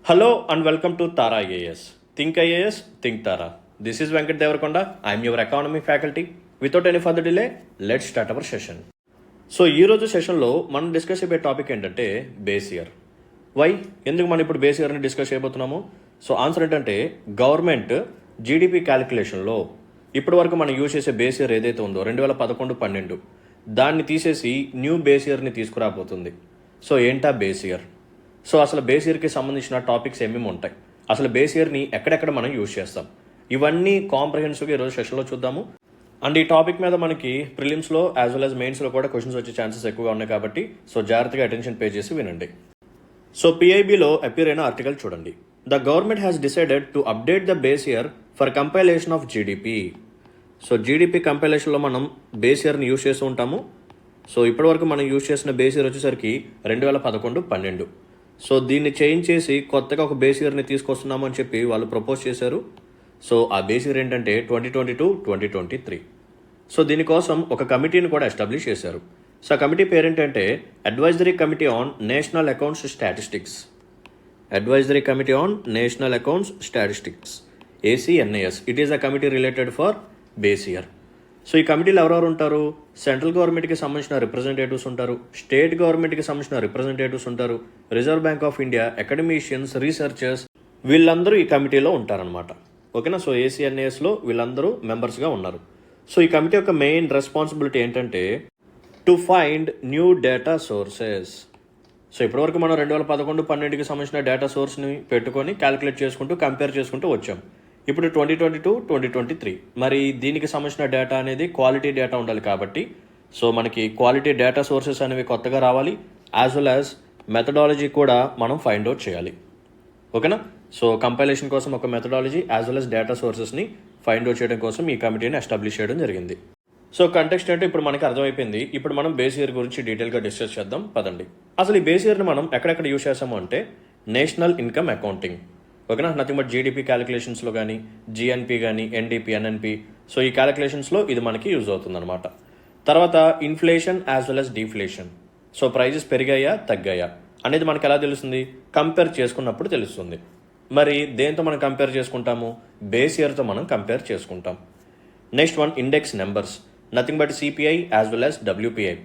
Hello and welcome to Tara IAS. Think IAS, think Tara. This is Venkat Devarkonda. I am your economy faculty. Without any further delay, let's start our session. So ఈరోజు సెషన్లో మనం discuss అయ్యే topic ఏంటంటే base year. Why ఎందుకు మనం ఇప్పుడు base ఇయర్ని discuss చేయబోతున్నాము? So answer ఏంటంటే గవర్నమెంట్ జీడిపి క్యాలిక్యులేషన్లో ఇప్పటి వరకు మనం యూజ్ చేసే బేస్ ఇయర్ ఏదైతే ఉందో 2011-12 దాన్ని తీసేసి న్యూ బేస్ ఇయర్ని తీసుకురాబోతుంది. సో ఏంటా బేస్ ఇయర్? సో అసలు బేస్ ఇయర్కి సంబంధించిన టాపిక్స్ ఏమేమి ఉంటాయి, అసలు బేస్ ఇయర్ని ఎక్కడెక్కడ మనం యూజ్ చేస్తాం, ఇవన్నీ కాంప్రహెన్సివ్గా ఈరోజు సెషన్లో చూద్దాము. అండ్ ఈ టాపిక్ మీద మనకి ప్రిలిమ్స్లో యాజ్ వెల్ యాజ్ మెయిన్స్లో కూడా క్వశ్చన్స్ వచ్చే ఛాన్సెస్ ఎక్కువగా ఉన్నాయి కాబట్టి సో జాగ్రత్తగా అటెన్షన్ పే చేసి వినండి. సో పిఐబిలో అపీర్ అయిన ఆర్టికల్ చూడండి. The government has decided to update the base year for compilation of GDP. So GDP కంపైలేషన్లో మనం బేస్ ఇయర్ని యూజ్ చేస్తూ ఉంటాము. సో ఇప్పటివరకు మనం యూజ్ చేసిన బేస్ ఇయర్ వచ్చేసరికి 2011-12. సో దీన్ని చేంజ్ చేసి కొత్తగా ఒక బేస్ ఇయర్ని తీసుకొస్తున్నాము అని చెప్పి వాళ్ళు ప్రపోజ్ చేశారు. సో ఆ బేస్ ఇయర్ ఏంటంటే 2022-2023. సో దీనికోసం ఒక కమిటీని కూడా ఎస్టాబ్లిష్ చేశారు. సో ఆ కమిటీ పేరేంటంటే advisory committee on national accounts statistics. Advisory committee on national accounts statistics, ACNAS. It is a committee related for base year. So ఈ కమిటీలో ఎవరెవరు ఉంటారు? సెంట్రల్ గవర్నమెంట్కి సంబంధించిన రిప్రజెంటేటివ్స్ ఉంటారు, స్టేట్ గవర్నమెంట్కి సంబంధించిన రిప్రజెంటేటివ్స్ ఉంటారు, reserve bank of India, academicians, researchers, వీళ్ళందరూ ఈ కమిటీలో ఉంటారనమాట. ఓకేనా? సో ACNASలో వీళ్ళందరూ మెంబర్స్గా ఉన్నారు. సో ఈ కమిటీ యొక్క మెయిన్ రెస్పాన్సిబిలిటీ ఏంటంటే to find new data sources. So ఇప్పటివరకు మనం 2011-12కి సంబంధించిన డేటా సోర్స్ని పెట్టుకొని క్యాలిక్యులేట్ చేసుకుంటూ కంపేర్ చేసుకుంటూ వచ్చాం. ఇప్పుడు 2022-2023 మరి దీనికి సంబంధించిన డేటా అనేది క్వాలిటీ డేటా ఉండాలి కాబట్టి సో మనకి క్వాలిటీ డేటా సోర్సెస్ అనేవి కొత్తగా రావాలి, యాజ్ వెల్ యాజ్ మెథడాలజీ కూడా మనం ఫైండ్ అవుట్ చేయాలి. ఓకేనా? సో కంపైలేషన్ కోసం ఒక methodology as well as data సోర్సెస్ని ఫైండ్ అవుట్ చేయడం కోసం ఈ కమిటీని ఎస్టాబ్లిష్ చేయడం జరిగింది. సో కంటెక్స్ట్ అంటే ఇప్పుడు మనకి అర్థమైపోయింది. ఇప్పుడు మనం బేస్ ఇయర్ గురించి డీటెయిల్గా డిస్కస్ చేద్దాం పదండి. అసలు ఈ బేస్ ఇయర్ని మనం ఎక్కడెక్కడ యూజ్ చేస్తాము అంటే నేషనల్ ఇన్కమ్ అకౌంటింగ్. ఓకేనా? నథింగ్ బట్ జీడిపి క్యాలిక్యులేషన్స్లో కానీ, GNP కానీ, NDP, NNP. సో ఈ క్యాలిక్యులేషన్స్లో ఇది మనకి యూజ్ అవుతుంది అనమాట. తర్వాత inflation as well as deflation. So prices పెరిగాయా తగ్గాయా అనేది మనకి ఎలా తెలుస్తుంది? కంపేర్ చేసుకున్నప్పుడు తెలుస్తుంది. మరి దేంతో మనం కంపేర్ చేసుకుంటాము? బేస్ ఇయర్తో మనం కంపేర్ చేసుకుంటాం. Next one index numbers. Nothing but CPI as well as WPI.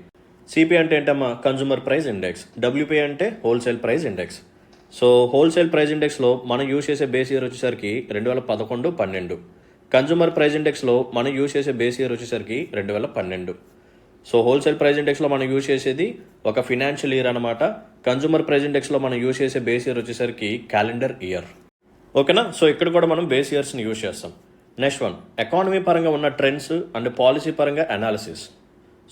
CPI అంటే ఏంటమ్మా? Consumer price index. WPI అంటే wholesale price index. So wholesale price ఇండెక్స్లో మనం యూజ్ చేసే బేస్ ఇయర్ వచ్చేసరికి 2011-12. కన్జ్యూమర్ ప్రైస్ ఇండెక్స్లో మనం యూజ్ చేసే బేస్ ఇయర్ వచ్చేసరికి 2012. సో హోల్సేల్ ప్రైస్ ఇండెక్స్లో మనం యూజ్ చేసేది ఒక ఫినాన్షియల్ ఇయర్ అనమాట. కన్జ్యూమర్ ప్రైస్ ఇండెక్స్లో మనం యూజ్ చేసే బేస్ ఇయర్ వచ్చేసరికి క్యాలెండర్ ఇయర్. ఓకేనా? సో ఇక్కడ కూడా మనం బేస్ ఇయర్స్ని యూజ్ చేస్తాం. నెక్స్ట్ వన్ ఎకానమీ పరంగా ఉన్న ట్రెండ్స్ అండ్ పాలసీ పరంగా అనాలిసిస్.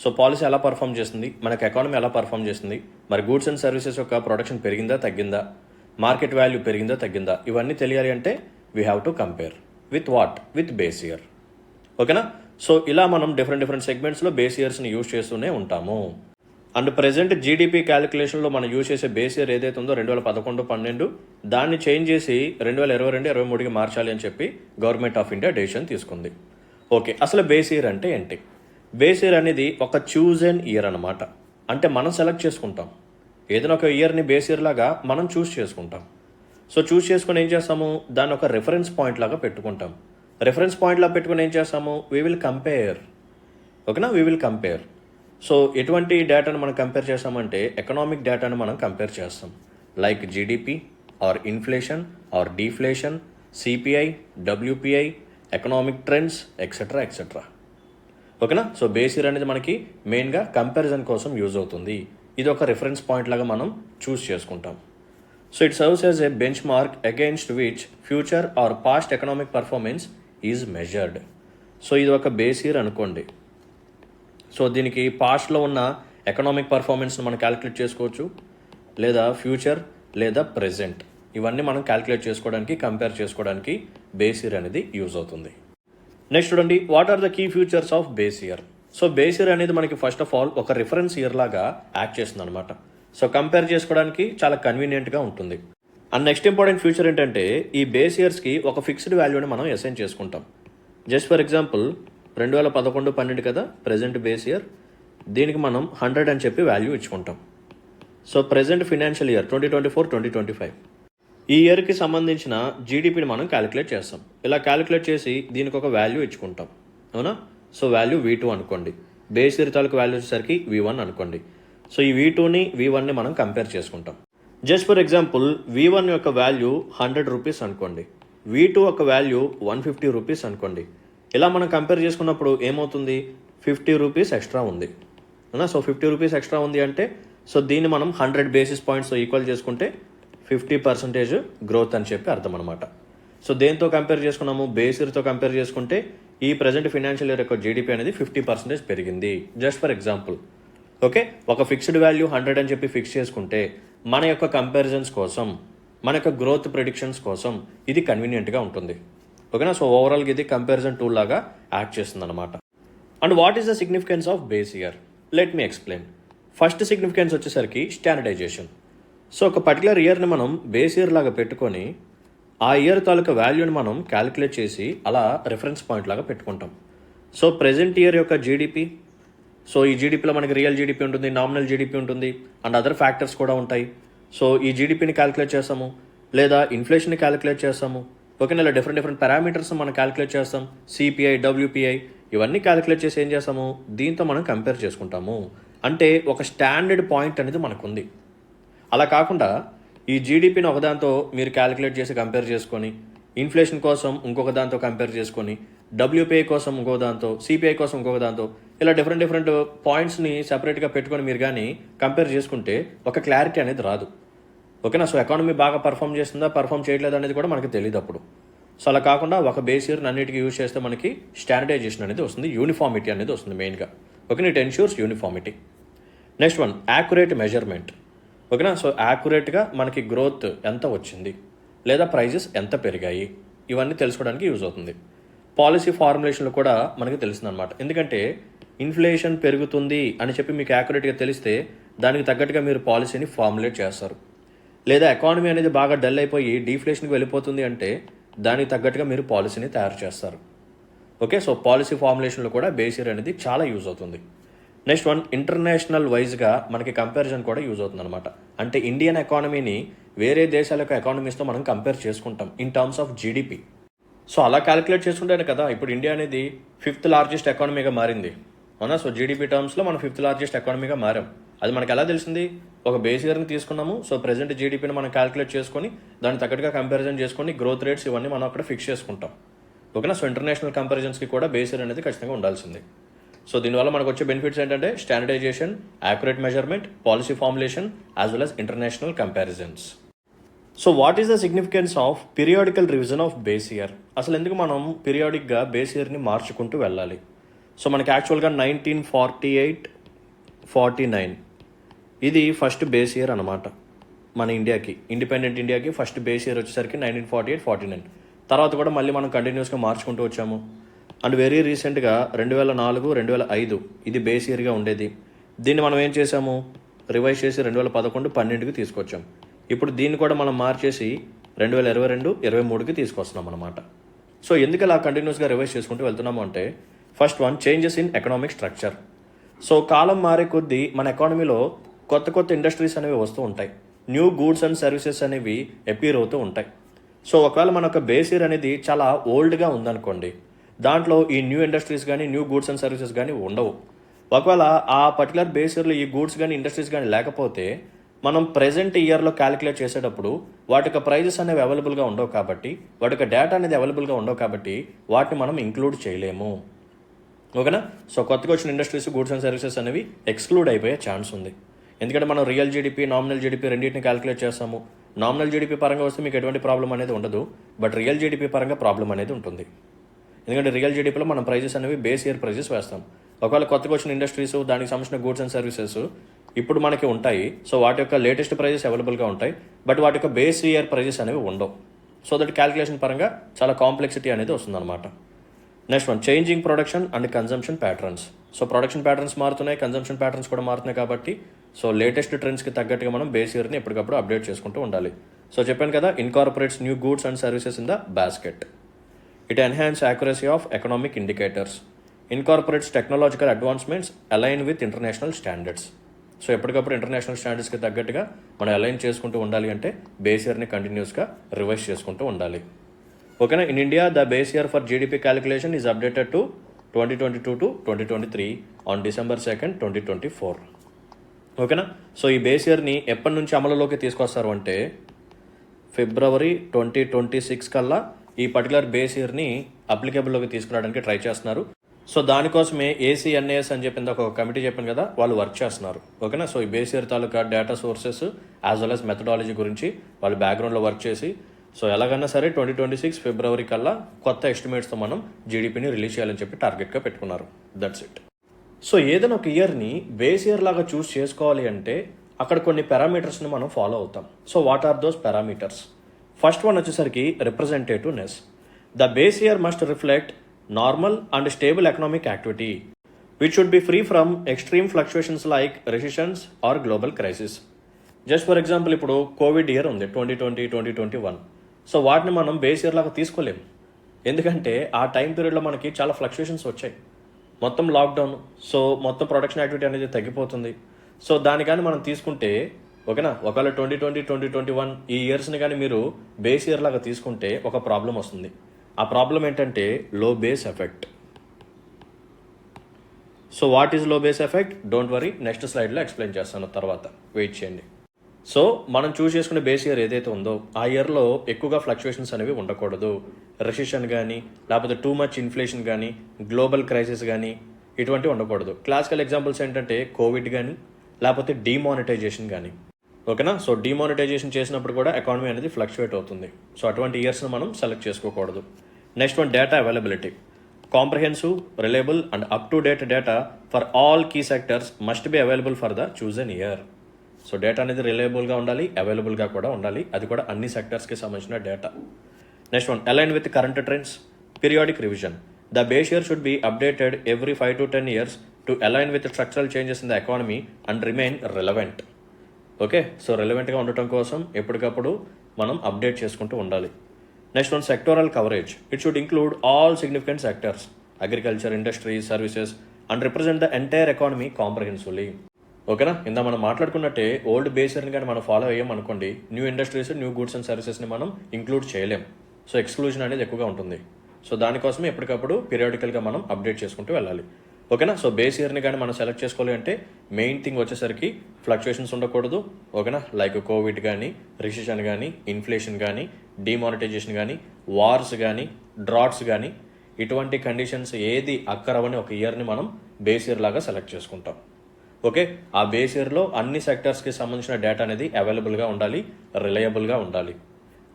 సో పాలసీ ఎలా పర్ఫామ్ చేస్తుంది, మనకు ఎకానమీ ఎలా పర్ఫామ్ చేస్తుంది, మరి గూడ్స్ అండ్ సర్వీసెస్ యొక్క ప్రొడక్షన్ పెరిగిందా తగ్గిందా, మార్కెట్ వాల్యూ పెరిగిందా తగ్గిందా, ఇవన్నీ తెలియాలి అంటే we have to compare with what? With base year. ఓకేనా? సో ఇలా మనం డిఫరెంట్ సెగ్మెంట్స్లో బేస్ ఇయర్స్ని యూజ్ చేస్తూనే ఉంటాము. అండ్ ప్రెజెంట్ జీడిపి క్యాలిక్యులేషన్లో మనం యూజ్ చేసే బేస్ ఇయర్ ఏదైతే ఉందో 2011-12 దాన్ని చేంజ్ చేసి 2022-23కి మార్చాలి అని చెప్పి గవర్నమెంట్ ఆఫ్ ఇండియా డెసిషన్ తీసుకుంది. ఓకే, అసలు బేస్ ఇయర్ అంటే ఏంటి? బేస్ ఇయర్ అనేది ఒక చూజ్ అండ్ ఇయర్ అనమాట. అంటే మనం సెలెక్ట్ చేసుకుంటాం ఏదైనా ఒక ఇయర్ని బేస్ ఇయర్ లాగా మనం చూస్ చేసుకుంటాం. సో చూస్ చేసుకుని ఏం చేస్తాము? దాన్ని ఒక రిఫరెన్స్ పాయింట్ లాగా పెట్టుకుంటాం. రిఫరెన్స్ పాయింట్ లాగా పెట్టుకుని ఏం చేస్తాము? We will compare. ఓకేనా? We will compare. సో ఎటువంటి డేటాను మనం కంపేర్ చేస్తామంటే ఎకనామిక్ డేటాను మనం కంపేర్ చేస్తాం. Like GDP or inflation or deflation, CPI, WPI, economic trends etcetera etcetera. ఓకేనా? సో బేస్ ఇయర్ అనేది మనకి మెయిన్గా కంపారిజన్ కోసం యూజ్ అవుతుంది. ఇది ఒక రిఫరెన్స్ పాయింట్ లాగా మనం చూస్ చేసుకుంటాం. So it serves as a benchmark against which future or past economic performance is measured. So ఇది ఒక బేస్ ఇయర్ అనుకోండి. సో దీనికి పాస్ట్లో ఉన్న ఎకనామిక్ పర్ఫార్మెన్స్ని మనం క్యాలిక్యులేట్ చేసుకోవచ్చు, లేదా ఫ్యూచర్ లేదా ప్రెజెంట్, ఇవన్నీ మనం క్యాలిక్యులేట్ చేసుకోవడానికి కంపేర్ చేసుకోవడానికి బేస్ ఇయర్ అనేది యూజ్ అవుతుంది. నెక్స్ట్ చూడండి, what are the key features of base year. So base year అనేది మనకి ఫస్ట్ ఆఫ్ ఆల్ ఒక రిఫరెన్స్ ఇయర్ లాగా యాక్ట్ చేస్తుంది అనమాట. సో కంపేర్ చేసుకోవడానికి చాలా కన్వీనియంట్గా ఉంటుంది. అండ్ నెక్స్ట్ ఇంపార్టెంట్ ఫ్యూచర్ ఏంటంటే ఈ బేస్ ఇయర్స్కి ఒక ఫిక్స్డ్ వాల్యూని మనం అసైన్ చేసుకుంటాం. జస్ట్ ఫర్ ఎగ్జాంపుల్ 2011-12 కదా ప్రెజెంట్ బేస్ ఇయర్, దీనికి మనం 100 అని చెప్పి వాల్యూ ఇచ్చుకుంటాం. సో ప్రెజెంట్ ఫినాన్షియల్ ఇయర్ 2024-2025 ఈ ఇయర్కి సంబంధించిన జీడిపిని మనం క్యాలిక్యులేట్ చేస్తాం. ఇలా క్యాలిక్యులేట్ చేసి దీనికి ఒక వాల్యూ ఇచ్చుకుంటాం, అవునా? సో వాల్యూ V2 అనుకోండి, బేస్ ఇయర్ తాలూకు వాల్యూ వచ్చేసరికి V1 అనుకోండి. సో ఈ V2ని V1ని మనం కంపేర్ చేసుకుంటాం. జస్ట్ ఫర్ ఎగ్జాంపుల్ V1 యొక్క వాల్యూ 100 రూపీస్ అనుకోండి, V2 యొక్క వాల్యూ 150 రూపీస్ అనుకోండి. ఇలా మనం కంపేర్ చేసుకున్నప్పుడు ఏమవుతుంది, 50 రూపీస్ ఎక్స్ట్రా ఉంది, అవునా? సో 50 రూపీస్ ఎక్స్ట్రా ఉంది అంటే సో దీన్ని మనం 100 బేసిస్ పాయింట్స్ ఈక్వల్ చేసుకుంటే 50% గ్రోత్ అని చెప్పి అర్థం అనమాట. సో దేంతో కంపేర్ చేసుకున్నాము, బేస్ ఇయర్తో కంపేర్ చేసుకుంటే ఈ ప్రజెంట్ ఫినాన్షియల్ ఇయర్ యొక్క జీడిపి అనేది 50% పెరిగింది. Just for example, okay? ఒక ఫిక్స్డ్ వాల్యూ 100 అని చెప్పి ఫిక్స్ చేసుకుంటే మన యొక్క కంపారిజన్స్ కోసం, మన యొక్క గ్రోత్ ప్రిడిక్షన్స్ కోసం ఇది కన్వీనియంట్గా ఉంటుంది, ఓకేనా? సో ఓవరాల్గా ఇది కంపారిజన్ టూల్ లాగా యాక్ట్ చేస్తుంది అనమాట. And what is the significance of base year? Let me explain. First significance వచ్చేసరికి స్టాండర్డైజేషన్. సో ఒక పర్టికులర్ ఇయర్ని మనం బేస్ ఇయర్ లాగా పెట్టుకొని ఆ ఇయర్ తాలూకా వాల్యూని మనం క్యాలిక్యులేట్ చేసి అలా రిఫరెన్స్ పాయింట్ లాగా పెట్టుకుంటాం. సో ప్రెజెంట్ ఇయర్ యొక్క జీడిపి, సో ఈ జీడిపిలో మనకి రియల్ జీడిపి ఉంటుంది, నామినల్ జీడిపి ఉంటుంది, అండ్ అదర్ ఫ్యాక్టర్స్ కూడా ఉంటాయి. సో ఈ జీడిపిని క్యాలిక్యులేట్ చేస్తాము, లేదా ఇన్ఫ్లేషన్ని క్యాలిక్యులేట్ చేస్తాము, ఓకేనా? ఇలా డిఫరెంట్ పారామీటర్స్ మనం క్యాలిక్యులేట్ చేస్తాం, సిపిఐ, డబ్ల్యూపిఐ, ఇవన్నీ క్యాలిక్యులేట్ చేసి ఏం చేస్తాము, దీంతో మనం కంపేర్ చేసుకుంటాము. అంటే ఒక స్టాండర్డ్ పాయింట్ అనేది మనకుంది. అలా కాకుండా ఈ జీడిపిని ఒకదాంతో మీరు క్యాలిక్యులేట్ చేసి కంపేర్ చేసుకొని, ఇన్ఫ్లేషన్ కోసం ఇంకొక దాంతో కంపేర్ చేసుకొని, డబ్ల్యూపీఐ కోసం ఇంకో దాంతో, సిపిఐ కోసం ఇంకొక దాంతో, ఇలా డిఫరెంట్ పాయింట్స్ని సెపరేట్గా పెట్టుకొని మీరు కానీ కంపేర్ చేసుకుంటే ఒక క్లారిటీ అనేది రాదు, ఓకేనా? సో ఎకానమీ బాగా పర్ఫామ్ చేస్తుందా, పర్ఫామ్ చేయట్లేదు అనేది కూడా మనకి తెలియదు అప్పుడు. సో అలా కాకుండా ఒక బేస్ ఇయర్ని అన్నిటికీ యూజ్ చేస్తే మనకి స్టాండర్డైజేషన్ అనేది వస్తుంది, యూనిఫార్మిటీ అనేది వస్తుంది మెయిన్గా, ఓకేనా? It ensures uniformity. Next one, accurate measurement, ఓకేనా? సో యాక్యురేట్గా మనకి గ్రోత్ ఎంత వచ్చింది లేదా ప్రైజెస్ ఎంత పెరిగాయి, ఇవన్నీ తెలుసుకోవడానికి యూజ్ అవుతుంది. పాలసీ ఫార్ములేషన్లు కూడా మనకి తెలుస్తుంది అనమాట. ఎందుకంటే ఇన్ఫ్లేషన్ పెరుగుతుంది అని చెప్పి మీకు యాక్యురేట్గా తెలిస్తే దానికి తగ్గట్టుగా మీరు పాలసీని ఫార్ములేట్ చేస్తారు. లేదా ఎకానమీ అనేది బాగా డల్ అయిపోయి డీఫ్లేషన్కి వెళ్ళిపోతుంది అంటే దానికి తగ్గట్టుగా మీరు పాలసీని తయారు చేస్తారు, ఓకే? సో పాలసీ ఫార్ములేషన్లో కూడా బేస్ ఇయర్ అనేది చాలా యూజ్ అవుతుంది. నెక్స్ట్ వన్, ఇంటర్నేషనల్ వైజ్గా మనకి కంపారిజన్ కూడా యూజ్ అవుతుంది అనమాట. అంటే ఇండియన్ ఎకానమీని వేరే దేశాల యొక్క ఎకానమీస్తో మనం కంపేర్ చేసుకుంటాం in terms of GDP. So అలా క్యాలిక్యులేట్ చేసుకుంటేనే కదా ఇప్పుడు ఇండియా అనేది 5th లార్జెస్ట్ ఎకానమీగా మారింది, అవునా? సో జీడిపి టర్మ్స్లో మనం 5th లార్జెస్ట్ ఎకానమీగా మారాం. అది మనకు ఎలా తెలిసింది, ఒక బేస్ ఇయర్ని తీసుకున్నాము. సో ప్రెజెంట్ జీడిపిని మనం క్యాలిక్యులేట్ చేసుకొని దానికి తగ్గట్టుగా కంపారిజన్ చేసుకొని గ్రోత్ రేట్స్ ఇవన్నీ మనం అక్కడ ఫిక్స్ చేసుకుంటాం, ఓకేనా? సో ఇంటర్నేషనల్ కంపారిజన్స్కి కూడా బేస్ ఇయర్ అనేది ఖచ్చితంగా ఉండాల్సింది. సో దీనివల్ల మనకు వచ్చే బెనిఫిట్స్ ఏంటంటే standardisation, accurate measurement, policy formulation, as well as international comparisons. So what is the significance of periodical revision of base year? అసలు ఎందుకు మనం పీరియాడిక్గా బేస్ ఇయర్ని మార్చుకుంటూ వెళ్ళాలి? సో మనకి యాక్చువల్గా 1948-49 ఇది ఫస్ట్ బేస్ ఇయర్ అనమాట మన ఇండియాకి, ఇండిపెండెంట్ ఇండియాకి ఫస్ట్ బేస్ ఇయర్ వచ్చేసరికి 1948-49. తర్వాత కూడా మళ్ళీ మనం కంటిన్యూస్గా మార్చుకుంటూ వచ్చాము. అండ్ వెరీ రీసెంట్గా 2004-2005 ఇది బేస్ ఇయర్గా ఉండేది. దీన్ని మనం ఏం చేసాము, రివైజ్ చేసి 2011-12కి తీసుకొచ్చాం. ఇప్పుడు దీన్ని కూడా మనం మార్చేసి 2022-23కి తీసుకొస్తున్నాం అనమాట. సో ఎందుకు అలా కంటిన్యూస్గా రివైజ్ చేసుకుంటూ వెళ్తున్నాము అంటే, first one, changes in economic structure. So కాలం మారే కొద్దీ మన ఎకానమీలో కొత్త ఇండస్ట్రీస్ అనేవి వస్తూ ఉంటాయి, న్యూ గూడ్స్ అండ్ సర్వీసెస్ అనేవి అపీర్ అవుతూ ఉంటాయి. సో ఒకవేళ మన యొక్క బేస్ ఇయర్ అనేది చాలా ఓల్డ్గా ఉందనుకోండి, దాంట్లో ఈ న్యూ ఇండస్ట్రీస్ కానీ న్యూ గూడ్స్ అండ్ సర్వీసెస్ కానీ ఉండవు. ఒకవేళ ఆ పర్టికులర్ బేస్ ఇయర్లో ఈ గూడ్స్ కానీ ఇండస్ట్రీస్ కానీ లేకపోతే మనం ప్రెజెంట్ ఇయర్లో క్యాలిక్యులేట్ చేసేటప్పుడు వాటి యొక్క ప్రైజెస్ అనేవి అవైలబుల్గా ఉండవు కాబట్టి, వాటి యొక్క డేటా అనేది అవైలబుల్గా ఉండవు కాబట్టి వాటిని మనం ఇంక్లూడ్ చేయలేము, ఓకేనా? సో కొత్తగా వచ్చిన ఇండస్ట్రీస్, గూడ్స్ అండ్ సర్వీసెస్ అనేవి ఎక్స్క్లూడ్ అయిపోయే ఛాన్స్ ఉంది. ఎందుకంటే మనం రియల్ జీడిపి, నామినల్ జీడిపి రెండింటిని క్యాలిక్యులేట్ చేస్తాము. నామినల్ జీడిపి పరంగా వస్తే మీకు ఎటువంటి ప్రాబ్లం అనేది ఉండదు, బట్ రియల్ జీడిపి పరంగా ప్రాబ్లం అనేది ఉంటుంది. ఎందుకంటే రియల్ జీడిపిలో మనం ప్రైజెస్ అనేవి బేస్ ఇయర్ ప్రైజెస్ వేస్తాం. ఒకవేళ కొత్తగా వచ్చిన ఇండస్ట్రీస్, దానికి సంబంధించిన గూడ్స్ అండ్ సర్వీసెస్ ఇప్పుడు మనకి ఉంటాయి. సో వాటి యొక్క లేటెస్ట్ ప్రైజెస్ అవైలబుల్గా ఉంటాయి, బట్ వాటి యొక్క బేస్ ఇయర్ ప్రైజెస్ అనేవి ఉండవు. సో దట్ క్యాలిక్యులేషన్ పరంగా చాలా కాంప్లెక్సిటీ అనేది వస్తుందన్నమాట. Next one, changing production and consumption patterns. So production patterns మారుతున్నాయి, కన్జంప్షన్ ప్యాటర్న్స్ కూడా మారుతున్నాయి కాబట్టి సో లేటెస్ట్ ట్రెండ్స్కి తగ్గట్టుగా మనం బేస్ ఇయర్ని ఎప్పటికప్పుడు అప్డేట్ చేసుకుంటూ ఉండాలి. సో చెప్పాను కదా, incorporates new goods and services in the basket. It enhances accuracy of economic indicators, incorporates technological advancements aligned with international standards. So ఎప్పటికప్పుడు ఇంటర్నేషనల్ స్టాండర్డ్స్కి తగ్గట్టుగా మనం అలైన్ చేసుకుంటూ ఉండాలి అంటే బేస్ ఇయర్ని కంటిన్యూస్గా రివైజ్ చేసుకుంటూ ఉండాలి. ఓకేనా. In India the base year for GDP calculation is updated to 2022 to 2023 on December 2nd, 2024. ఓకేనా. సో ఈ బేస్ ఇయర్ని ఎప్పటి నుంచి అమలులోకి తీసుకొస్తారు అంటే February 2026 కల్లా ఈ పర్టికులర్ బేస్ ఇయర్ని అప్లికేబుల్లోకి తీసుకురావడానికి ట్రై చేస్తున్నారు. సో దానికోసమే ACNAS అని చెప్పింది ఒక కమిటీ చెప్పాను కదా, వాళ్ళు వర్క్ చేస్తున్నారు. ఓకేనా. సో ఈ బేస్ ఇయర్ తాలూకా data sources as well as methodology గురించి వాళ్ళు బ్యాక్గ్రౌండ్లో వర్క్ చేసి సో ఎలాగన్నా సరే 2026 February కల్లా కొత్త ఎస్టిమేట్స్తో మనం జీడిపిని రిలీజ్ చేయాలని చెప్పి టార్గెట్గా పెట్టుకున్నారు. That's it. సో ఏదైనా ఒక ఇయర్ని బేస్ ఇయర్ లాగా చూస్ చేసుకోవాలి అంటే అక్కడ కొన్ని పారామీటర్స్ని మనం ఫాలో అవుతాం. So what are those parameters? First one వచ్చేసరికి representativeness. The base year must reflect normal and stable economic activity which should be free from extreme fluctuations like recessions or global crisis. Just for example ఇప్పుడు COVID year ఉంది 2020, 2021. So వాటిని మనం base year లాగా తీసుకోలేము. ఎందుకంటే ఆ time పీరియడ్లో మనకి చాలా ఫ్లక్చుయేషన్స్ వచ్చాయి. మొత్తం లాక్డౌన్, సో మొత్తం ప్రొడక్షన్ యాక్టివిటీ అనేది తగ్గిపోతుంది. సో దాన్ని కానీ మనం తీసుకుంటే ఓకేనా, ఒకవేళ 2020, 2021 ఈ ఇయర్స్ని కానీ మీరు బేస్ ఇయర్ లాగా తీసుకుంటే ఒక ప్రాబ్లం వస్తుంది. ఆ ప్రాబ్లం ఏంటంటే లో base effect. So what is low base effect? Don't worry, next స్లైడ్లో ఎక్స్ప్లెయిన్ చేస్తాను, తర్వాత వెయిట్ చేయండి. సో మనం చూస్ చేసుకునే బేస్ ఇయర్ ఏదైతే ఉందో ఆ ఇయర్లో ఎక్కువగా ఫ్లక్చుయేషన్స్ అనేవి ఉండకూడదు. రెసిషన్ కానీ లేకపోతే టూ మచ్ ఇన్ఫ్లేషన్ కానీ గ్లోబల్ క్రైసిస్ కానీ ఇటువంటివి ఉండకూడదు. క్లాసికల్ ఎగ్జాంపుల్స్ ఏంటంటే కోవిడ్ కానీ లేకపోతే డిమానిటైజేషన్ కానీ. ఓకేనా. సో డిమానిటైజేషన్ చేసినప్పుడు కూడా ఎకానమీ అనేది ఫ్లక్చుయేట్ అవుతుంది. సో అటువంటి ఇయర్స్ని మనం సెలెక్ట్ చేసుకోకూడదు. Next one, data availability. Comprehensive, reliable and up to date data for all key sectors must be available for the chosen year. So data అనేది రిలయబుల్గా ఉండాలి, అవైలబుల్గా కూడా ఉండాలి, అది కూడా అన్ని సెక్టర్స్కి సంబంధించిన data. Next one, align with current trends. Periodic revision. The base year should be updated every 5 to 10 years to align with structural changes in the economy and remain relevant. Okay. So రిలవెంట్గా ఉండటం కోసం ఎప్పటికప్పుడు మనం update చేసుకుంటూ ఉండాలి. Next one, sectoral coverage. It should include all significant sectors, agriculture, industry, services and represent the entire economy comprehensively. ఓకేనా. ఇందా మనం మాట్లాడుకున్నట్టే ఓల్డ్ బేస్ ఇయర్ని కానీ మనం ఫాలో అయ్యామనుకోండి, new industries, new goods and సర్వీసెస్ని మనం ఇంక్లూడ్ చేయలేం. సో ఎక్స్క్లూజన్ అనేది ఎక్కువగా ఉంటుంది. సో దానికోసమే ఎప్పటికప్పుడు పీరియాడికల్గా మనం అప్డేట్ చేసుకుంటూ వెళ్ళాలి. ఓకేనా. సో బేస్ ఇయర్ని కానీ మనం సెలెక్ట్ చేసుకోవాలి అంటే మెయిన్ థింగ్ వచ్చేసరికి ఫ్లక్చుయేషన్స్ ఉండకూడదు. ఓకేనా. లైక్ కోవిడ్ కానీ, రిసిషన్ కానీ, ఇన్ఫ్లేషన్ కానీ, డిమానిటైజేషన్ కానీ, వార్స్ కానీ, డ్రాట్స్ కానీ ఇటువంటి కండిషన్స్ ఏది అక్కరవని ఒక ఇయర్ని మనం బేస్ ఇయర్ లాగా సెలెక్ట్ చేసుకుంటాం. ఓకే. ఆ బేస్ ఇయర్లో అన్ని సెక్టర్స్కి సంబంధించిన డేటా అనేది అవైలబుల్గా ఉండాలి, రిలయబుల్గా ఉండాలి.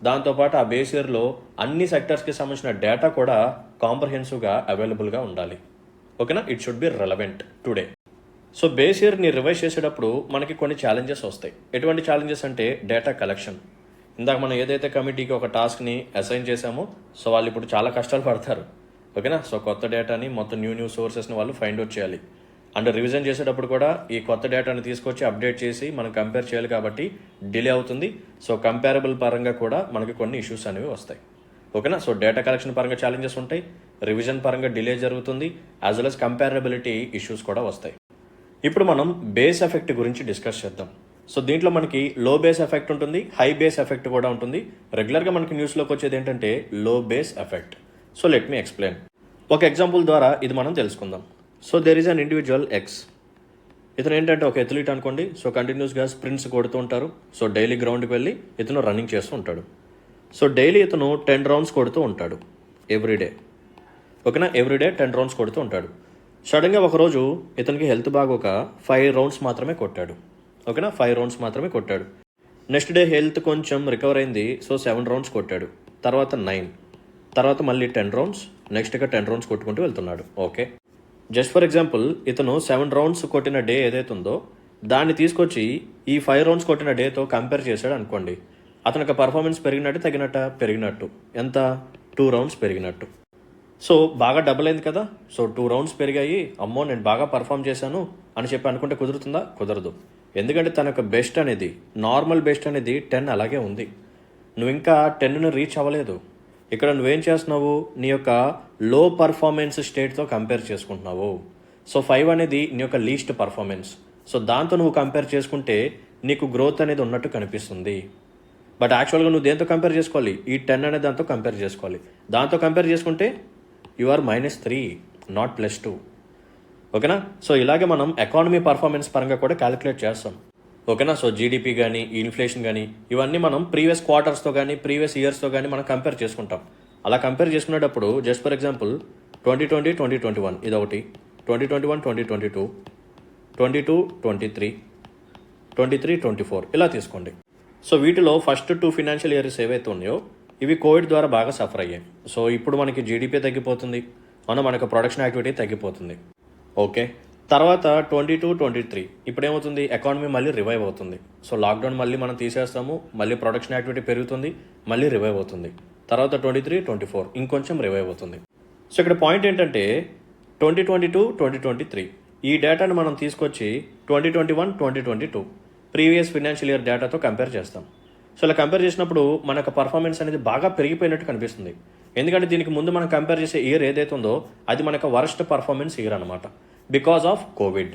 దాంతోపాటు ఆ బేస్ ఇయర్లో అన్ని సెక్టర్స్కి సంబంధించిన డేటా కూడా కాంప్రహెన్సివ్గా అవైలబుల్గా ఉండాలి. ఓకేనా. It should be relevant today. So base ఇయర్ని రివైజ్ చేసేటప్పుడు మనకి కొన్ని ఛాలెంజెస్ వస్తాయి. ఎటువంటి ఛాలెంజెస్ అంటే డేటా కలెక్షన్. ఇందాక మనం ఏదైతే కమిటీకి ఒక టాస్క్ని అసైన్ చేశామో సో వాళ్ళు ఇప్పుడు చాలా కష్టాలు పడతారు. ఓకేనా. సో కొత్త డేటాని మొత్తం న్యూ సోర్సెస్ని వాళ్ళు ఫైండ్ అవుట్ చేయాలి. అండ్ రివిజన్ చేసేటప్పుడు కూడా ఈ కొత్త డేటాని తీసుకొచ్చి అప్డేట్ చేసి మనం కంపేర్ చేయాలి కాబట్టి డిలే అవుతుంది. సో కంపేరబుల్ పరంగా కూడా మనకి కొన్ని ఇష్యూస్ అనేవి వస్తాయి. ఓకేనా. సో డేటా కలెక్షన్ పరంగా ఛాలెంజెస్ ఉంటాయి, రివిజన్ పరంగా డిలే జరుగుతుంది, యాజ్ వెల్ as కంపేరబిలిటీ ఇష్యూస్ కూడా వస్తాయి. ఇప్పుడు మనం బేస్ ఎఫెక్ట్ గురించి డిస్కస్ చేద్దాం. సో దీంట్లో మనకి లో బేస్ ఎఫెక్ట్ ఉంటుంది, హై బేస్ ఎఫెక్ట్ కూడా ఉంటుంది. రెగ్యులర్గా మనకి న్యూస్లోకి వచ్చేది ఏంటంటే లో base effect. So let me explain. ఒక ఎగ్జాంపుల్ ద్వారా ఇది మనం తెలుసుకుందాం. So there is an individual X. ఇతను ఏంటంటే ఒక ఎథ్లీట్ అనుకోండి. సో కంటిన్యూస్గా స్ప్రింట్స్ కొడుతూ ఉంటారు. సో డైలీ గ్రౌండ్కి వెళ్ళి ఇతను రన్నింగ్ చేస్తూ ఉంటాడు. సో డైలీ ఇతను 10 rounds కొడుతూ ఉంటాడు ఎవ్రీడే. ఓకేనా. ఎవ్రీడే 10 rounds కొడుతూ ఉంటాడు. సడన్గా ఒకరోజు ఇతనికి హెల్త్ బాగోక 5 rounds మాత్రమే కొట్టాడు. ఓకేనా. 5 rounds మాత్రమే కొట్టాడు. నెక్స్ట్ డే హెల్త్ కొంచెం రికవర్ అయింది. సో 7 rounds కొట్టాడు. తర్వాత 9, తర్వాత మళ్ళీ 10 rounds, నెక్స్ట్గా 10 rounds కొట్టుకుంటూ వెళ్తున్నాడు. ఓకే. జస్ట్ ఫర్ ఎగ్జాంపుల్ ఇతను 7 rounds కొట్టిన డే ఏదైతే ఉందో దాన్ని తీసుకొచ్చి ఈ 5 rounds కొట్టిన డేతో కంపేర్ చేశాడు అనుకోండి. అతనికి పర్ఫార్మెన్స్ పెరిగినట్టు ఎంత 2 rounds పెరిగినట్టు. సో బాగా డబుల్ అయింది కదా. సో 2 rounds పెరిగాయి, అమ్మో నేను బాగా పర్ఫామ్ చేశాను అని చెప్పి అనుకుంటే కుదురుతుందా? కుదరదు. ఎందుకంటే తన యొక్క బెస్ట్ అనేది, నార్మల్ బెస్ట్ అనేది 10 అలాగే ఉంది. నువ్వు ఇంకా 10ని రీచ్ అవ్వలేదు. ఇక్కడ నువ్వేం చేస్తున్నావు, నీ యొక్క లో పర్ఫార్మెన్స్ స్టేట్తో కంపేర్ చేసుకుంటున్నావు. సో 5 అనేది నీ యొక్క లీస్ట్ పర్ఫార్మెన్స్. సో దాంతో నువ్వు కంపేర్ చేసుకుంటే నీకు గ్రోత్ అనేది ఉన్నట్టు కనిపిస్తుంది. బట్ యాక్చువల్గా నువ్వు దేంతో కంపేర్ చేసుకోవాలి? ఈ 10 అనే దాంతో కంపేర్ చేసుకోవాలి. దాంతో కంపేర్ చేసుకుంటే యు ఆర్ -3, నాట్ +2. ఓకేనా? సో ఇలాగే మనం ఎకానమీ పర్ఫార్మెన్స్ పరంగా కూడా క్యాలిక్యులేట్ చేస్తాం. ఓకేనా? సో జీడిపి కానీ ఇన్ఫ్లేషన్ కానీ ఇవన్నీ మనం ప్రీవియస్ క్వార్టర్స్తో కానీ ప్రీవియస్ ఇయర్స్తో కానీ మనం కంపేర్ చేసుకుంటాం. అలా కంపేర్ చేసుకునేటప్పుడు జస్ట్ ఫర్ ఎగ్జాంపుల్ 2020, 2021 ఇదొకటి, 2021, 2022, 22, 23, 23, 24 ఇలా తీసుకోండి. సో వీటిలో ఫస్ట్ 2 ఫినాన్షియల్ ఇయర్స్ ఏవైతే ఉన్నాయో ఇవి కోవిడ్ ద్వారా బాగా సఫర్ అయ్యాయి. సో ఇప్పుడు మనకి జీడిపి తగ్గిపోతుంది, మనకు ప్రొడక్షన్ యాక్టివిటీ తగ్గిపోతుంది. ఓకే, తర్వాత 22, 23 ఇప్పుడు ఏమవుతుంది? ఎకానమీ మళ్ళీ రివైవ్ అవుతుంది. సో లాక్డౌన్ మళ్ళీ మనం తీసేస్తాము, మళ్ళీ ప్రొడక్షన్ యాక్టివిటీ పెరుగుతుంది, మళ్ళీ రివైవ్ అవుతుంది. తర్వాత 23, 24 ఇంకొంచెం రివైవ్ అవుతుంది. సో ఇక్కడ పాయింట్ ఏంటంటే 2022, 2023 ఈ డేటాను మనం తీసుకొచ్చి 2021, 2022 ప్రీవియస్ ఫినాన్షియల్ ఇయర్ డేటాతో కంపేర్ చేస్తాం. సో ఇలా కంపేర్ చేసినప్పుడు మనకు పర్ఫార్మెన్స్ అనేది బాగా పెరిగిపోయినట్టు కనిపిస్తుంది. ఎందుకంటే దీనికి ముందు మనం కంపేర్ చేసే ఇయర్ ఏదైతే ఉందో అది మనకు వరస్ట్ పర్ఫార్మెన్స్ ఇయర్ అనమాట, బికాస్ ఆఫ్ కోవిడ్.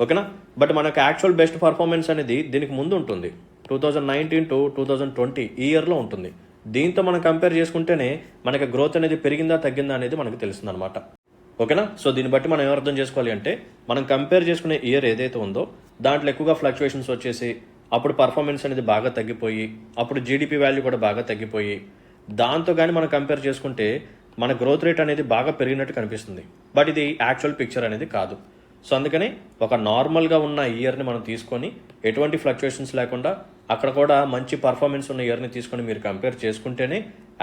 ఓకేనా? బట్ మనకు యాక్చువల్ బెస్ట్ పర్ఫార్మెన్స్ అనేది దీనికి ముందు ఉంటుంది, 2019 to 2020 ఈ ఇయర్లో ఉంటుంది. దీంతో మనం కంపేర్ చేసుకుంటేనే మనకి గ్రోత్ అనేది పెరిగిందా తగ్గిందా అనేది మనకు తెలుస్తుంది అనమాట. ఓకేనా? సో దీన్ని బట్టి మనం ఏం అర్థం చేసుకోవాలి అంటే మనం కంపేర్ చేసుకునే ఇయర్ ఏదైతే ఉందో దాంట్లో ఎక్కువగా ఫ్లక్చుయేషన్స్ వచ్చేసి అప్పుడు పర్ఫార్మెన్స్ అనేది బాగా తగ్గిపోయి అప్పుడు జీడిపి వాల్యూ కూడా బాగా తగ్గిపోయి దాంతో కానీ మనం కంపేర్ చేసుకుంటే మన గ్రోత్ రేట్ అనేది బాగా పెరిగినట్టు కనిపిస్తుంది. బట్ ఇది యాక్చువల్ పిక్చర్ అనేది కాదు. సో అందుకని ఒక నార్మల్గా ఉన్న ఇయర్ని మనం తీసుకొని ఎటువంటి ఫ్లక్చుయేషన్స్ లేకుండా అక్కడ కూడా మంచి పర్ఫార్మెన్స్ ఉన్న ఇయర్ని తీసుకొని మీరు కంపేర్ చేసుకుంటేనే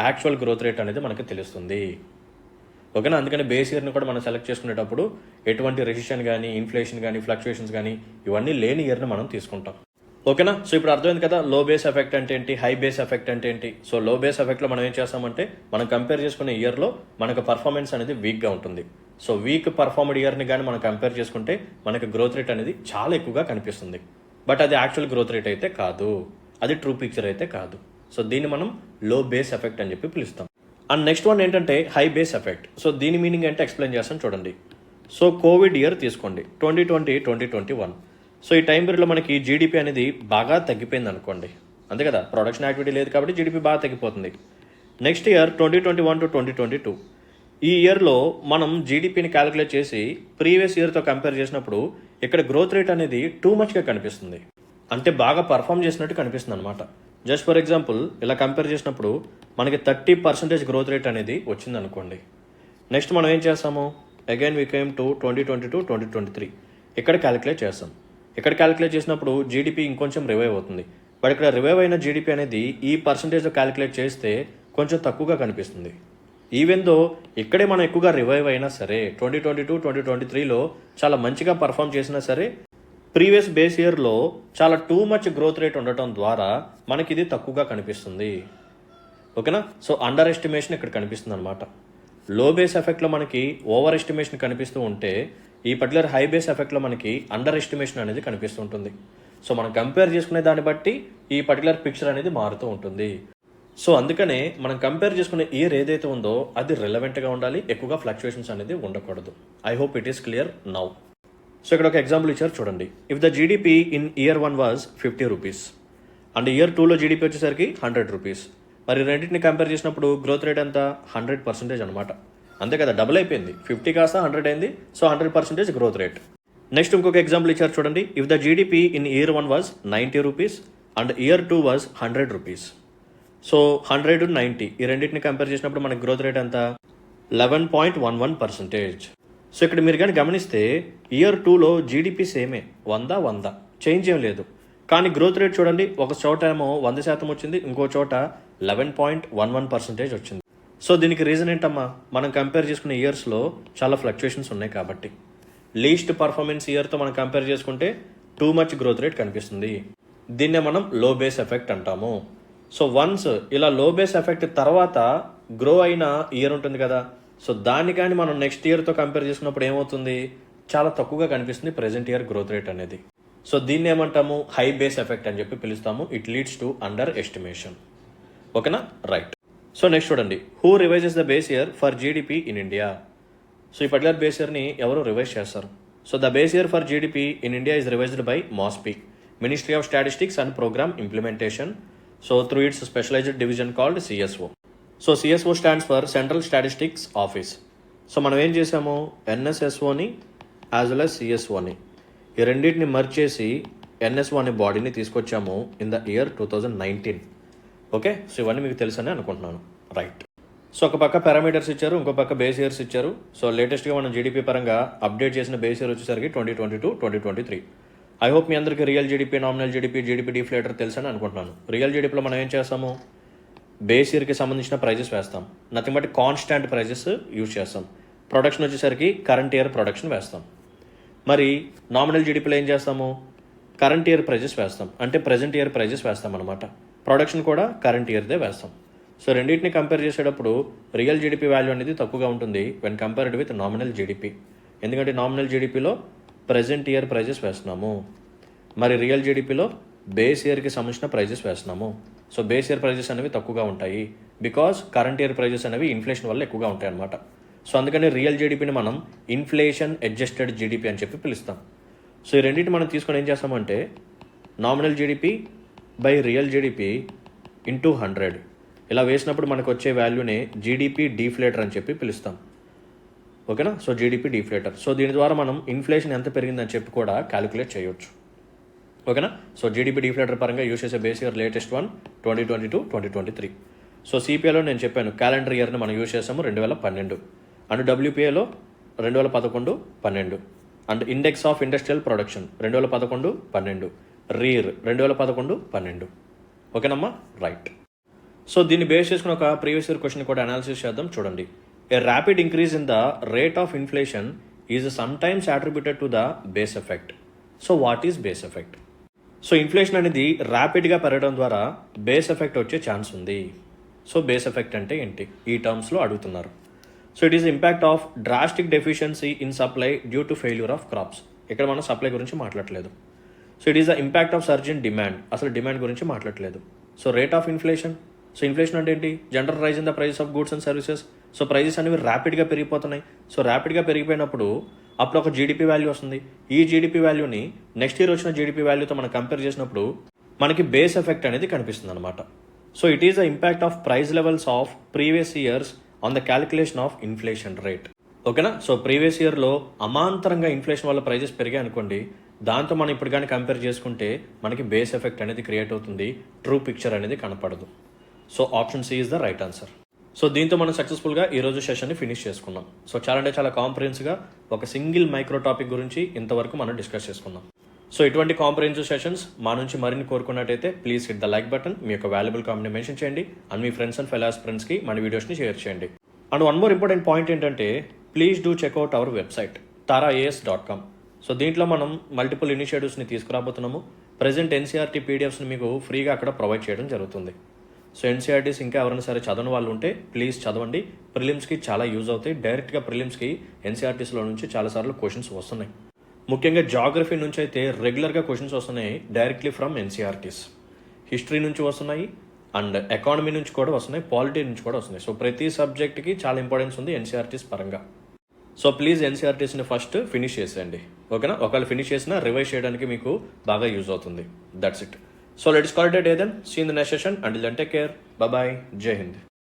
యాక్చువల్ గ్రోత్ రేట్ అనేది మనకి తెలుస్తుంది. ఓకేనా? అందుకని బేస్ ఇయర్ని కూడా మనం సెలెక్ట్ చేసుకునేటప్పుడు ఎటువంటి రెసిషన్ కానీ ఇన్ఫ్లేషన్ కానీ ఫ్లక్చుయేషన్స్ కానీ ఇవన్నీ లేని ఇయర్ని మనం తీసుకుంటాం. ఓకేనా? సో ఇప్పుడు అర్థమైంది కదా లో బేస్ ఎఫెక్ట్ అంటే ఏంటి, హై బేస్ ఎఫెక్ట్ అంటే ఏంటి. సో లో బేస్ ఎఫెక్ట్లో మనం ఏం చేస్తామంటే మనం కంపేర్ చేసుకునే ఇయర్లో మనకు పర్ఫార్మెన్స్ అనేది వీక్గా ఉంటుంది. సో వీక్ పర్ఫార్మ్డ్ ఇయర్ని కానీ మనం కంపేర్ చేసుకుంటే మనకి గ్రోత్ రేట్ అనేది చాలా ఎక్కువగా కనిపిస్తుంది. బట్ అది యాక్చువల్ గ్రోత్ రేట్ అయితే కాదు, అది ట్రూ పిక్చర్ అయితే కాదు. సో దీన్ని మనం లో బేస్ ఎఫెక్ట్ అని చెప్పి పిలుస్తాం. అండ్ నెక్స్ట్ వన్ ఏంటంటే హై బేస్ ఎఫెక్ట్. సో దీని మీనింగ్ అంటే ఎక్స్ప్లెయిన్ చేస్తాను చూడండి. సో కోవిడ్ ఇయర్ తీసుకోండి, 2020, 2021. సో ఈ టైం పీరియడ్లో మనకి జీడిపి అనేది బాగా తగ్గిపోయింది అనుకోండి, అంతే కదా? ప్రొడక్షన్ యాక్టివిటీ లేదు కాబట్టి జీడిపి బాగా తగ్గిపోతుంది. నెక్స్ట్ ఇయర్ 2021 to 2022 ఈ ఇయర్లో మనం జీడిపిని క్యాలిక్యులేట్ చేసి ప్రీవియస్ ఇయర్తో కంపేర్ చేసినప్పుడు ఇక్కడ గ్రోత్ రేట్ అనేది టూ మచ్గా కనిపిస్తుంది, అంటే బాగా పర్ఫామ్ చేసినట్టు కనిపిస్తుంది అనమాట. జస్ట్ ఫర్ ఎగ్జాంపుల్ ఇలా కంపేర్ చేసినప్పుడు మనకి 30% గ్రోత్ రేట్ అనేది వచ్చింది అనుకోండి. నెక్స్ట్ మనం ఏం చేస్తాము? అగైన్ వీ కేమ్ టు 2022, 2023 ఇక్కడ క్యాలిక్యులేట్ చేస్తాం. ఇక్కడ క్యాలిక్యులేట్ చేసినప్పుడు జీడిపి ఇంకొంచెం రివైవ్ అవుతుంది. బట్ ఇక్కడ రివైవ్ అయిన జీడిపి అనేది ఈ పర్సంటేజ్లో క్యాలిక్యులేట్ చేస్తే కొంచెం తక్కువగా కనిపిస్తుంది. ఈవెన్ దో ఇక్కడే మనం ఎక్కువగా రివైవ్ అయినా సరే 2022, 2023లో చాలా మంచిగా పర్ఫామ్ చేసినా సరే ప్రీవియస్ బేస్ ఇయర్లో చాలా టూ మచ్ గ్రోత్ రేట్ ఉండటం ద్వారా మనకి ఇది తక్కువగా కనిపిస్తుంది. ఓకేనా? సో అండర్ ఎస్టిమేషన్ ఇక్కడ కనిపిస్తుంది అనమాట. లో బేస్ ఎఫెక్ట్లో మనకి ఓవర్ ఎస్టిమేషన్ కనిపిస్తూ ఉంటే ఈ పర్టికులర్ హై బేస్ ఎఫెక్ట్లో మనకి అండర్ ఎస్టిమేషన్ అనేది కనిపిస్తూ ఉంటుంది. సో మనం కంపేర్ చేసుకునే దాన్ని బట్టి ఈ పర్టికులర్ పిక్చర్ అనేది మారుతూ ఉంటుంది. సో అందుకనే మనం కంపేర్ చేసుకునే ఇయర్ ఏదైతే ఉందో అది రిలవెంట్గా ఉండాలి, ఎక్కువగా ఫ్లక్చుయేషన్స్ అనేది ఉండకూడదు. I hope it is clear now. So ఇక్కడ ఒక ఎగ్జాంపుల్ ఇచ్చారు చూడండి. If the GDP in year 1 was 50 rupees and year 2లో జీడిపి వచ్చేసరికి 100 రూపీస్, మరి రెండింటిని కంపేర్ చేసినప్పుడు గ్రోత్ రేట్ ఎంత? 100% అనమాట. అంతే కదా, డబుల్ అయిపోయింది, 50 కాస్త 100 అయింది. So 100% growth rate. నెక్స్ట్ ఇంకొక ఎగ్జాంపుల్ ఇచ్చారు చూడండి. If the GDP in year 1 was 90 rupees and year 2 was 100 rupees. So 100 and 90 ఈ రెండింటిని కంపేర్ చేసినప్పుడు మనకి గ్రోత్ రేట్ ఎంత? 11.11%. సో ఇక్కడ మీరు కానీ గమనిస్తే ఇయర్ 2లో జీడిపి సేమే, 100 చేంజ్ ఏం లేదు. కానీ గ్రోత్ రేట్ చూడండి, ఒక చోట ఏమో 100% వచ్చింది, ఇంకో చోట 11.11% వచ్చింది. సో దీనికి రీజన్ ఏంటమ్మా? మనం కంపేర్ చేసుకునే ఇయర్స్లో చాలా ఫ్లక్చుయేషన్స్ ఉన్నాయి కాబట్టి. లీస్ట్ పర్ఫార్మెన్స్ ఇయర్తో మనం కంపేర్ చేసుకుంటే టూ మచ్ గ్రోత్ రేట్ కనిపిస్తుంది. దీన్నే మనం లో బేస్ ఎఫెక్ట్ అంటాము. సో వన్స్ ఇలా లో బేస్ ఎఫెక్ట్ తర్వాత గ్రో అయిన ఇయర్ ఉంటుంది కదా, సో దాన్ని కానీ మనం నెక్స్ట్ ఇయర్తో కంపేర్ చేసుకున్నప్పుడు ఏమవుతుంది? చాలా తక్కువగా కనిపిస్తుంది ప్రెజెంట్ ఇయర్ గ్రోత్ రేట్ అనేది. సో దీన్ని ఏమంటాము? హై బేస్ ఎఫెక్ట్ అని చెప్పి పిలుస్తాము. It leads to under estimation. ఓకేనా? రైట్. సో నెక్స్ట్ చూడండి, who revises the base year for GDP in India. So ఈ పర్టికులర్ బేస్ ఇయర్ని ఎవరు రివైజ్ చేస్తారు? So the base year for GDP in India is revised by MOSPI, Ministry of Statistics and Program Implementation. So through its specialized division called CSO. So CSO stands for Central Statistics Office. So మనం ఏం చేసాము, ఎన్ఎస్ఎస్ఓని as well as సిఎస్ఓని ఈ రెండింటిని merge చేసి NSO అనే బాడీని తీసుకొచ్చాము in the year 2019. Okay, so ఇవన్నీ మీకు తెలుసని అనుకుంటున్నాను. రైట్. సో ఒక పక్క పారామీటర్స్ ఇచ్చారు, ఇంకో పక్క బేస్ ఇయర్స్ ఇచ్చారు. సో లేటెస్ట్గా మనం జీడిపి పరంగా అప్డేట్ చేసిన బేస్ ఇయర్ వచ్చేసరికి 2022-2023. ఐ హోప్ మీ అందరికీ real GDP, nominal GDP, GDP deflator తెలుసని అనుకుంటున్నాను. రియల్ జీడిపిలో మనం ఏం చేస్తాము, బేస్ ఇయర్కి సంబంధించిన ప్రైజెస్ వేస్తాం, nothing but constant prices use చేస్తాం. ప్రొడక్షన్ వచ్చేసరికి కరెంట్ ఇయర్ ప్రొడక్షన్ వేస్తాం. మరి నామినల్ జీడిపిలో ఏం చేస్తాము, కరెంట్ ఇయర్ ప్రైజెస్ వేస్తాం, అంటే ప్రజెంట్ ఇయర్ ప్రైజెస్ వేస్తాం అనమాట. ప్రొడక్షన్ కూడా కరెంట్ ఇయర్దే వేస్తాం. సో రెండింటిని కంపేర్ చేసేటప్పుడు రియల్ జీడిపి వాల్యూ అనేది తక్కువగా ఉంటుంది when compared with nominal GDP. ఎందుకంటే నామినల్ జీడిపిలో ప్రజెంట్ ఇయర్ ప్రైజెస్ వేస్తున్నాము, మరి రియల్ జీడిపిలో బేస్ ఇయర్కి సంబంధించిన ప్రైజెస్ వేస్తున్నాము. సో బేస్ ఇయర్ ప్రైజెస్ అనేవి తక్కువగా ఉంటాయి, బికాస్ కరెంట్ ఇయర్ ప్రైజెస్ అనేవి ఇన్ఫ్లేషన్ వల్ల ఎక్కువగా ఉంటాయి అనమాట. సో అందుకని రియల్ జీడిపిని మనం ఇన్ఫ్లేషన్ అడ్జస్టెడ్ జీడిపి అని చెప్పి పిలుస్తాం. సో ఈ రెండింటి మనం తీసుకొని ఏం చేస్తామంటే nominal GDP by real GDP into 100 ఇలా వేసినప్పుడు మనకు వచ్చే వాల్యూనే జీడిపి డీఫ్లేటర్ అని చెప్పి పిలుస్తాం. ఓకేనా, సో జీడిపి డీఫ్లేటర్. సో దీని ద్వారా మనం ఇన్ఫ్లేషన్ ఎంత పెరిగిందని చెప్పి కూడా క్యాలిక్యులేట్ చేయొచ్చు. ఓకేనా, సో జీడిపి డీఫ్లేటర్ పరంగా యూస్ చేసే base year latest one 2022-2023. So సిపిఐలో నేను చెప్పాను క్యాలెండర్ ఇయర్ని మనం యూస్ చేసాము 2012, అండ్ డబ్ల్యూపీఏలో 2011-12, and index of industrial production 2011-12, రీర్ 2011-12. ఓకేనమ్మా, రైట్. సో దీన్ని బేస్ చేసుకుని ఒక ప్రీవియస్ ఇయర్ క్వశ్చన్ కూడా అనాలిసిస్ చేద్దాం. చూడండి, a rapid increase in the rate of inflation is sometimes attributed to the base effect. So what is base effect? So inflation అనేది ర్యాపిడ్గా పెరగడం ద్వారా బేస్ ఎఫెక్ట్ వచ్చే ఛాన్స్ ఉంది. సో బేస్ ఎఫెక్ట్ అంటే ఏంటి ఈ టర్మ్స్లో అడుగుతున్నారు. So it is impact of drastic deficiency in supply due to failure of crops. ఇక్కడ మనం సప్లై గురించి మాట్లాడలేదు. So it is the impact of surge in demand, అసలు డిమాండ్ గురించి మాట్లాడలేదు. So rate of inflation, so inflation అంటే ఏంటి, general rise in the price of goods and services. So prices అనేవి ర్యాపిడ్గా పెరిగిపోతున్నాయి. సో ర్యాపిడ్గా పెరిగిపోయినప్పుడు అప్పుడు ఒక జీడిపి వాల్యూ వస్తుంది. ఈ జీడిపి వాల్యూని నెక్స్ట్ ఇయర్ వచ్చిన జీడిపి వాల్యూతో మనం కంపేర్ చేసినప్పుడు మనకి బేస్ ఎఫెక్ట్ అనేది కనిపిస్తుంది అనమాట. So it is the impact of price levels of previous years on the calculation of inflation rate. ఓకేనా, సో ప్రీవియస్ ఇయర్లో అమాంతరంగా ఇన్ఫ్లేషన్ వల్ల ప్రైజెస్ పెరిగాయి అనుకోండి, దాంతో మనం ఇప్పుడు కానీ కంపేర్ చేసుకుంటే మనకి బేస్ ఎఫెక్ట్ అనేది క్రియేట్ అవుతుంది, ట్రూ పిక్చర్ అనేది కనపడదు. So option C is the right answer. So దీంతో మనం సక్సెస్ఫుల్గా ఈరోజు సెషన్ని ఫినిష్ చేసుకున్నాం. సో చాలా అంటే చాలా కాంప్రహెన్స్గా ఒక సింగిల్ మైక్రో టాపిక్ గురించి ఇంతవరకు మనం డిస్కస్ చేసుకున్నాం. సో ఇటువంటి కాంప్రహెన్సివ్ సెషన్స్ మా నుంచి మరిన్ని కోరుకున్నట్టయితే please hit the like button, మీ యొక్క వాల్యుబుల్ కామెంట్ని మెన్షన్ చేయండి, అండ్ మీ ఫ్రెండ్స్ అండ్ ఫెలాస్ ఫ్రెండ్స్కి మన వీడియోస్ని షేర్ చేయండి. And one more important point ఏంటంటే please do check out our website taraas.com. So దీంట్లో మనం మల్టిపుల్ ఇనిషియేటివ్స్ని తీసుకురాబోతున్నాము. ప్రజెంట్ ఎన్సీఆర్టీ పీడిఎఫ్స్ని మీకు ఫ్రీగా అక్కడ ప్రొవైడ్ చేయడం జరుగుతుంది. సో ఎన్సీఆర్టీస్ ఇంకా ఎవరైనా సరే చదవని వాళ్ళు ఉంటే ప్లీజ్ చదవండి, ప్రిలిమ్స్కి చాలా యూజ్ అవుతాయి. డైరెక్ట్గా ప్రిలిమ్స్కి ఎన్సీఆర్టీస్లో నుంచి చాలాసార్లు క్వశ్చన్స్ వస్తున్నాయి. ముఖ్యంగా జాగ్రఫీ నుంచి అయితే రెగ్యులర్గా క్వశ్చన్స్ వస్తున్నాయి డైరెక్ట్లీ ఫ్రమ్ ఎన్సీఆర్టీస్. హిస్టరీ నుంచి వస్తున్నాయి, అండ్ ఎకానమీ నుంచి కూడా వస్తున్నాయి, పాలిటీ నుంచి కూడా వస్తున్నాయి. సో ప్రతి సబ్జెక్ట్కి చాలా ఇంపార్టెన్స్ ఉంది ఎన్సీఆర్టీస్ పరంగా. సో ప్లీజ్ ఎన్సీఆర్టీస్ని ఫస్ట్ ఫినిష్ చేసేయండి. ఓకేనా, ఒకవేళ ఫినిష్ చేసినా రివైజ్ చేయడానికి మీకు బాగా యూజ్ అవుతుంది. That's it. So let's call it a day then. See you in the next session. Until then, take care. Bye bye. Jai Hind.